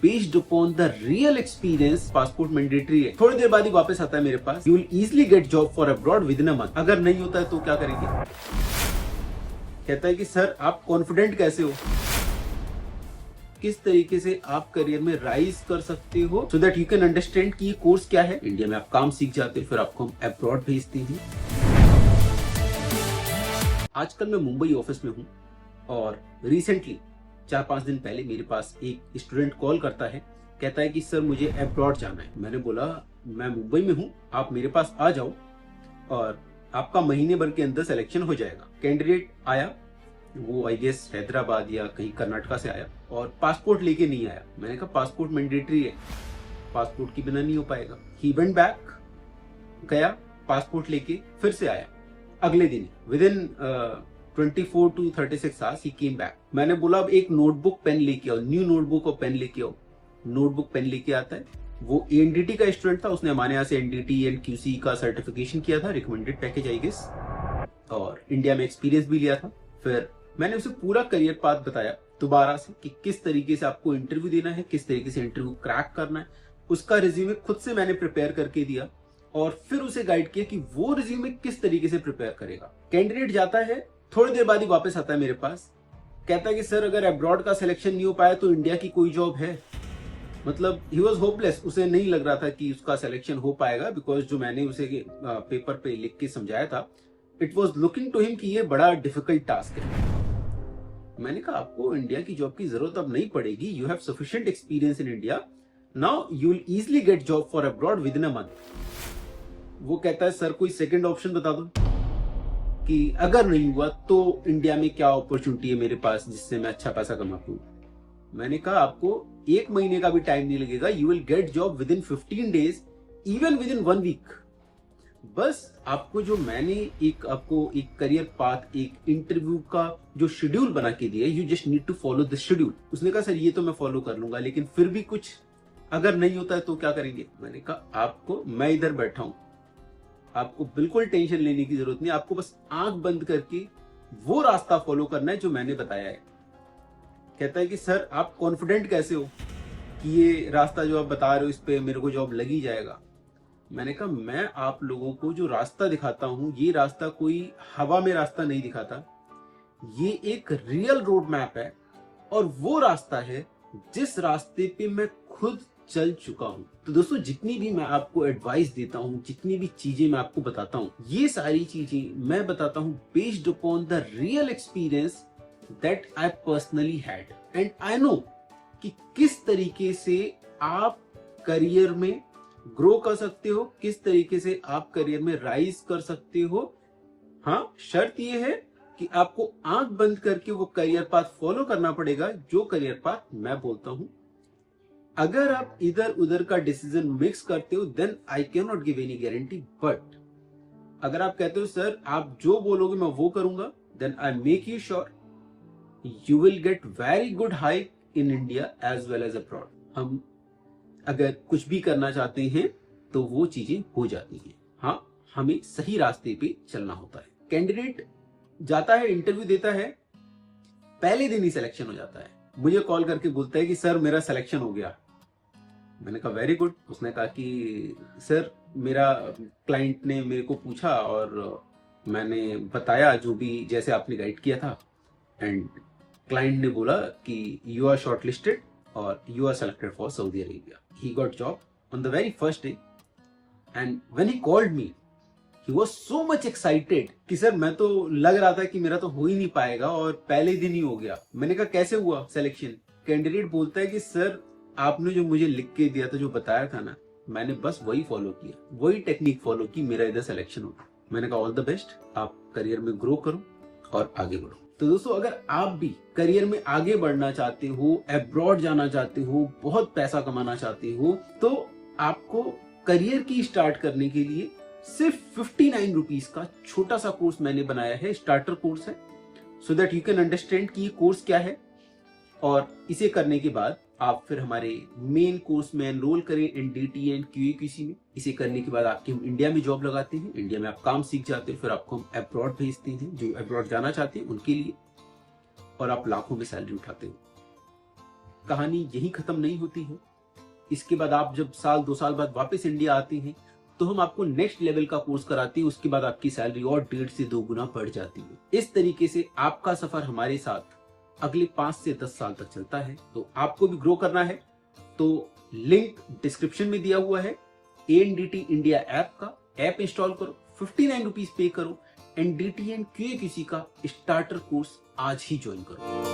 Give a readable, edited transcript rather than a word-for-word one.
Based upon the real experience. Passport mandatory है, थोड़ी देर बाद ही वापस आता है मेरे पास। You will easily get job for abroad within a month. अगर नहीं होता है तो क्या करेंगे? कहता है कि सर आप कॉन्फिडेंट कैसे हो, किस तरीके से आप करियर में राइज कर सकते हो, so that you can understand कि ये कोर्स क्या है। इंडिया में आप काम सीख जाते हो, फिर आपको हम अब्रॉड भेजते हैं। आजकल मैं मुंबई ऑफिस में हूँ और रिसेंटली 4-5 दिन पहले मेरे पास एक स्टूडेंट कॉल करता है, कहता है कि सर मुझे अब्रॉड जाना है। मैंने बोला मैं मुंबई में हूँ, आप मेरे पास आ जाओ और आपका महीने भर के अंदर सिलेक्शन हो जाएगा। कैंडिडेट आया, वो आई गेस हैदराबाद या कहीं कर्नाटका से आया और पासपोर्ट लेके नहीं आया। मैंने कहा पासपोर्ट मैंडेटरी है, पासपोर्ट के बिना नहीं हो पाएगा। ही वेंट बैक, गया पासपोर्ट लेके, फिर से आया अगले दिन। With in 24 to 36 hours he came back. मैंने बोला अब एक नोटबुक पेन लेके आओ, न्यू नोटबुक और पेन लेके आओ। नोटबुक पेन लेके आता है। वो एनडीटी का स्टूडेंट था, उसने हमारे यहाँ से एनडीटी एंड क्यूसी का सर्टिफिकेशन किया था, रिकमेंडेड पैकेज आई गेस, और इंडिया में एक्सपीरियंस भी लिया था। फिर मैंने उसे पूरा करियर पाथ बताया दोबारा से कि किस तरीके से आपको इंटरव्यू देना है, किस तरीके से इंटरव्यू क्रैक करना है। उसका रिज्यूमे खुद से मैंने प्रिपेयर करके दिया और फिर उसे गाइड किया कि वो रिज्यूमे किस तरीके से प्रिपेयर करेगा। कैंडिडेट जाता है, थोड़ी देर बाद ही वापस आता है मेरे पास, कहता है कि सर अगर अब्रॉड का सिलेक्शन नहीं हो पाया तो इंडिया की कोई जॉब है। मतलब ही वॉज होपलेस, उसे नहीं लग रहा था कि उसका सिलेक्शन हो पाएगा, बिकॉज जो मैंने उसे पेपर पे लिख के समझाया था, it was looking to him कि ये बड़ा डिफिकल्ट टास्क है। मैंने कहा आपको इंडिया की जॉब की जरूरत अब नहीं पड़ेगी, you have sufficient experience in India, now you will easily get job for abroad within a month. वो कहता है सर कोई सेकंड ऑप्शन बता दो कि अगर नहीं हुआ तो इंडिया में क्या अपॉर्चुनिटी है मेरे पास जिससे मैं अच्छा पैसा कमा पाऊं। मैंने कहा आपको 1 महीने का भी टाइम नहीं लगेगा, you will get job within 15 days, even within 1 week. बस आपको जो मैंने आपको एक करियर पाथ, एक इंटरव्यू का जो शेड्यूल बना के दिया, you just need to follow the schedule. उसने कहा सर ये तो मैं फॉलो कर लूंगा, लेकिन फिर भी कुछ अगर नहीं होता है तो क्या करेंगे? मैंने कहा आपको, मैं इधर बैठा हूं, आपको बिल्कुल टेंशन लेने की जरूरत नहीं, आपको बस आंख बंद करके वो रास्ता फॉलो करना है जो मैंने बताया है। कहता है कि सर आप कॉन्फिडेंट कैसे हो कि ये रास्ता जो आप बता रहे हो इस पे मेरे को जॉब लग ही जाएगा? मैंने कहा मैं आप लोगों को जो रास्ता दिखाता हूं, ये रास्ता कोई हवा में रास्ता नहीं दिखाता, ये एक रियल रोड मैप है और वो रास्ता है जिस रास्ते पे मैं खुद चल चुका हूं। तो दोस्तों जितनी भी मैं आपको एडवाइस देता हूं, जितनी भी चीजें मैं आपको बताता हूं, ये सारी चीजें मैं बताता हूं based upon the real experience that I personally had, and I know कि किस तरीके से आप करियर में ग्रो कर सकते हो, किस तरीके से आप करियर में राइज कर सकते हो। हाँ, शर्त ये है कि आपको आंख बंद करके वो करियर पाथ फॉलो करना पड़ेगा जो करियर पाथ मैं बोलता हूं। अगर आप इधर उधर का डिसीजन मिक्स करते हो then I can not give any guarantee, but अगर आप कहते हो सर आप जो बोलोगे मैं वो करूंगा, then I make you sure you will get very good hike in India as well as abroad. हम अगर कुछ भी करना चाहते हैं तो वो चीजें हो जाती हैं। हाँ, हमें सही रास्ते पे चलना होता है। कैंडिडेट जाता है, इंटरव्यू देता है, पहले दिन ही सिलेक्शन हो जाता है। मुझे कॉल करके बोलता है कि सर मेरा सिलेक्शन हो गया। मैंने कहा वेरी गुड। उसने कहा कि सर मेरा क्लाइंट ने मेरे को पूछा और मैंने बताया जो भी जैसे आपने गाइड किया था, एंड क्लाइंट ने बोला कि यू आर शॉर्टलिस्टेड और you are selected for Saudi Arabia. He got job on the very first day, and when he called me, he was so much excited कि सर मैं तो लग रहा था कि मेरा तो हो ही नहीं पाएगा और पहले दिन ही हो गया। मैंने कहा कैसे हुआ सिलेक्शन? कैंडिडेट बोलता है कि सर आपने जो मुझे लिख के दिया था, जो बताया था ना, मैंने बस वही फॉलो किया, वही टेक्निक फॉलो की, मेरा इधर सिलेक्शन हो गया। मैंने कहा ऑल द बेस्ट, आप करियर में ग्रो करो और आगे बढ़ो। तो दोस्तों अगर आप भी करियर में आगे बढ़ना चाहते हो, अब्रॉड जाना चाहते हो, बहुत पैसा कमाना चाहते हो, तो आपको करियर की स्टार्ट करने के लिए सिर्फ 59 रुपीज का छोटा सा कोर्स मैंने बनाया है, स्टार्टर कोर्स है, so that you can understand कि ये कोर्स क्या है। और इसे करने के बाद आप फिर हमारे मेन कोर्स में एनरोल करें एनडीटी एंड क्यूएक्यूसी में। इसे करने के बाद आपकी हम इंडिया में जॉब लगाते हैं, इंडिया में आप काम सीख जाते हैं, फिर आपको हम अब्रॉड भेजते हैं, जो अब्रॉड जाना चाहते हैं उनके लिए, और आप लाखों में सैलरी उठाते हो। कहानी यही खत्म नहीं होती है। इसके बाद आप जब साल 2 साल बाद वापस इंडिया आते हैं तो हम आपको नेक्स्ट लेवल का कोर्स कराते हैं। उसके बाद आपकी सैलरी और 1.5 से 2 गुना बढ़ जाती है। इस तरीके से आपका सफर हमारे साथ अगले 5 से 10 साल तक चलता है। तो आपको भी ग्रो करना है तो लिंक डिस्क्रिप्शन में दिया हुआ है। ANDT इंडिया ऐप का ऐप इंस्टॉल करो, 59 रुपीज पे करो, NDT एंड QAQC का स्टार्टर कोर्स आज ही ज्वाइन करो।